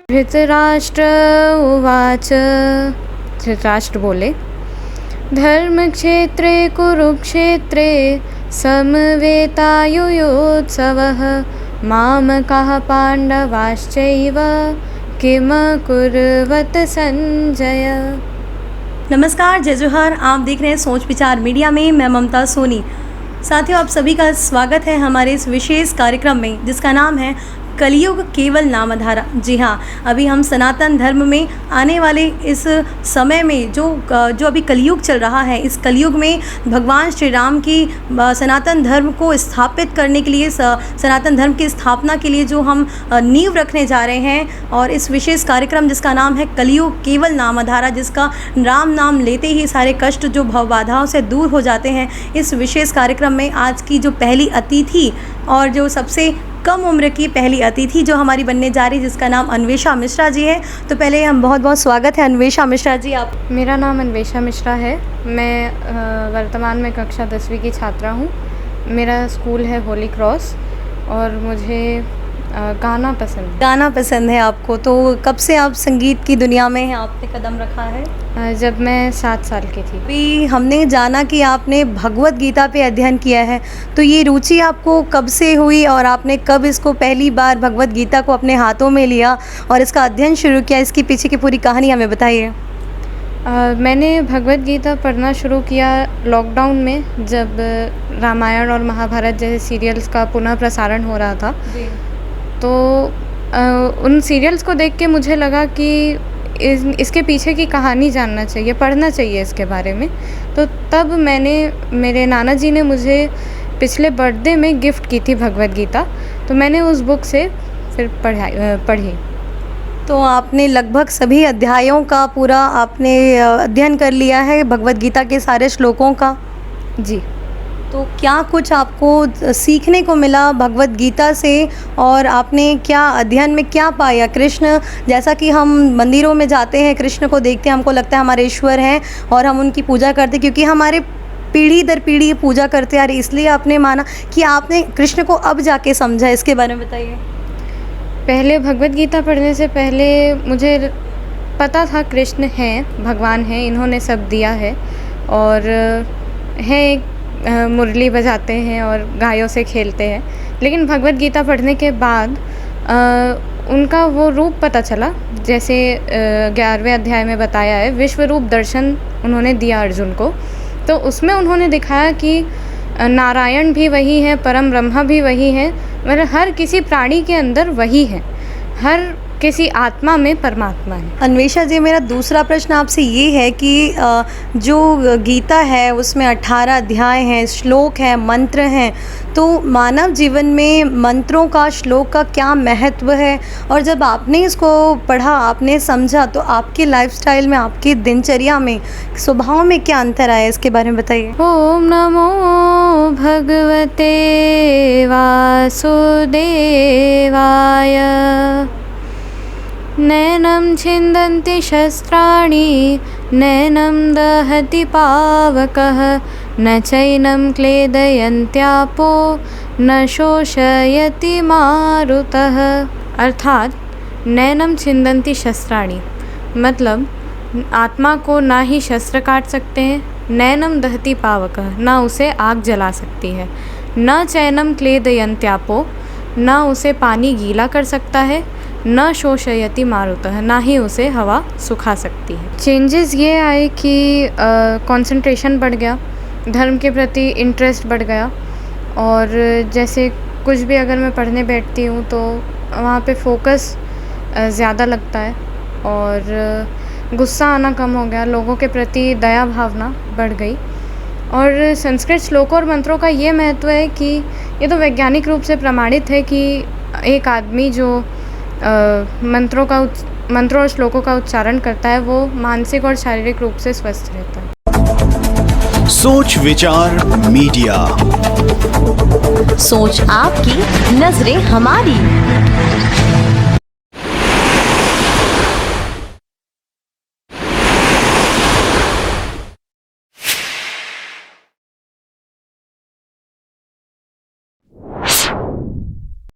धृतराष्ट्र उवाच। धृतराष्ट्र बोले, धर्मक्षेत्रे कुरुक्षेत्रे समवेतायुयोत्सवः मामकाः पाण्डवाश्चैव किम कुर्वत संजय। नमस्कार, जय जोहार। आप देख रहे हैं सोच विचार मीडिया में। मैं ममता सोनी। साथियों, आप सभी का स्वागत है हमारे इस विशेष कार्यक्रम में जिसका नाम है कलयुग केवल नामधारा। जी हाँ, अभी हम सनातन धर्म में आने वाले इस समय में जो अभी कलयुग चल रहा है, इस कलयुग में भगवान श्री राम की सनातन धर्म को स्थापित करने के लिए, सनातन धर्म की स्थापना के लिए जो हम नींव रखने जा रहे हैं, और इस विशेष कार्यक्रम जिसका नाम है कलयुग केवल नामधारा, जिसका राम नाम लेते ही सारे कष्ट जो भव बाधाओं से दूर हो जाते हैं, इस विशेष कार्यक्रम में आज की जो पहली अतिथि और जो सबसे कम उम्र की पहली अतिथि जो हमारी बनने जा रही है, जिसका नाम अन्वेषा मिश्रा जी है। तो पहले हम बहुत बहुत स्वागत है अन्वेषा मिश्रा जी। आप? मेरा नाम अन्वेषा मिश्रा है। मैं वर्तमान में कक्षा 10वीं की छात्रा हूँ। मेरा स्कूल है होली क्रॉस और मुझे गाना पसंद है आपको। तो कब से आप संगीत की दुनिया में आपने कदम रखा है? जब मैं 7 साल की थी। अभी हमने जाना कि आपने भगवत गीता पे अध्ययन किया है, तो ये रुचि आपको कब से हुई और आपने कब इसको पहली बार भगवत गीता को अपने हाथों में लिया और इसका अध्ययन शुरू किया? इसकी पीछे की पूरी कहानी हमें बताइए। मैंने भगवत गीता पढ़ना शुरू किया लॉकडाउन में, जब रामायण और महाभारत जैसे सीरियल्स का पुनः प्रसारण हो रहा था। तो उन सीरियल्स को देख के मुझे लगा कि इसके पीछे की कहानी जानना चाहिए, पढ़ना चाहिए इसके बारे में। तो तब मेरे नाना जी ने मुझे पिछले बर्थडे में गिफ्ट की थी भगवत गीता, तो मैंने उस बुक से फिर पढ़ी। तो आपने लगभग सभी अध्यायों का पूरा आपने अध्ययन कर लिया है भगवत गीता के सारे श्लोकों का? जी। तो क्या कुछ आपको सीखने को मिला भगवत गीता से, और आपने क्या अध्ययन में क्या पाया? कृष्ण, जैसा कि हम मंदिरों में जाते हैं, कृष्ण को देखते हैं, हमको लगता है हमारे ईश्वर हैं और हम उनकी पूजा करते हैं क्योंकि हमारे पीढ़ी दर पीढ़ी पूजा करते आ रहे, इसलिए आपने माना कि आपने कृष्ण को अब जाके समझा। इसके बारे में बताइए। पहले भगवत गीता पढ़ने से पहले मुझे पता था कृष्ण हैं, भगवान हैं, इन्होंने सब दिया है और हैं, मुरली बजाते हैं और गायों से खेलते हैं। लेकिन भगवत गीता पढ़ने के बाद उनका वो रूप पता चला, जैसे 11वें अध्याय में बताया है, विश्व रूप दर्शन उन्होंने दिया अर्जुन को। तो उसमें उन्होंने दिखाया कि नारायण भी वही है, परम ब्रह्मा भी वही है, मतलब हर किसी प्राणी के अंदर वही है, हर किसी आत्मा में परमात्मा है। अन्वेषा जी, मेरा दूसरा प्रश्न आपसे ये है कि जो गीता है उसमें 18 अध्याय हैं, श्लोक हैं, मंत्र हैं, तो मानव जीवन में मंत्रों का, श्लोक का क्या महत्व है? और जब आपने इसको पढ़ा, आपने समझा, तो आपके लाइफस्टाइल में, आपकी दिनचर्या में, स्वभाव में क्या अंतर आया? इसके बारे में बताइए। ओम नमो भगवते वासुदेवाय। नैनं छिन्दन्ति शस्त्राणि नैनं दहति पावकः न चैनं क्लेदयन्त्यापो न शोषयति मारुतः। अर्थात नैनं छिन्दन्ति शस्त्राणि मतलब आत्मा को ना ही शस्त्र काट सकते हैं, नैनं दहति पावकः ना उसे आग जला सकती है, न चैनं क्लेदयन्त्यापो ना उसे पानी गीला कर सकता है, न शोषयति मारुतः ना ही उसे हवा सुखा सकती है। चेंजेस ये आए कि कंसंट्रेशन बढ़ गया, धर्म के प्रति इंटरेस्ट बढ़ गया, और जैसे कुछ भी अगर मैं पढ़ने बैठती हूँ तो वहाँ पे फोकस ज़्यादा लगता है और गुस्सा आना कम हो गया, लोगों के प्रति दया भावना बढ़ गई। और संस्कृत श्लोकों और मंत्रों का ये महत्व है कि ये तो वैज्ञानिक रूप से प्रमाणित है कि एक आदमी जो मंत्रों और श्लोकों का उच्चारण करता है वो मानसिक और शारीरिक रूप से स्वस्थ रहता है। सोच विचार मीडिया, सोच आपकी, नजरें हमारी।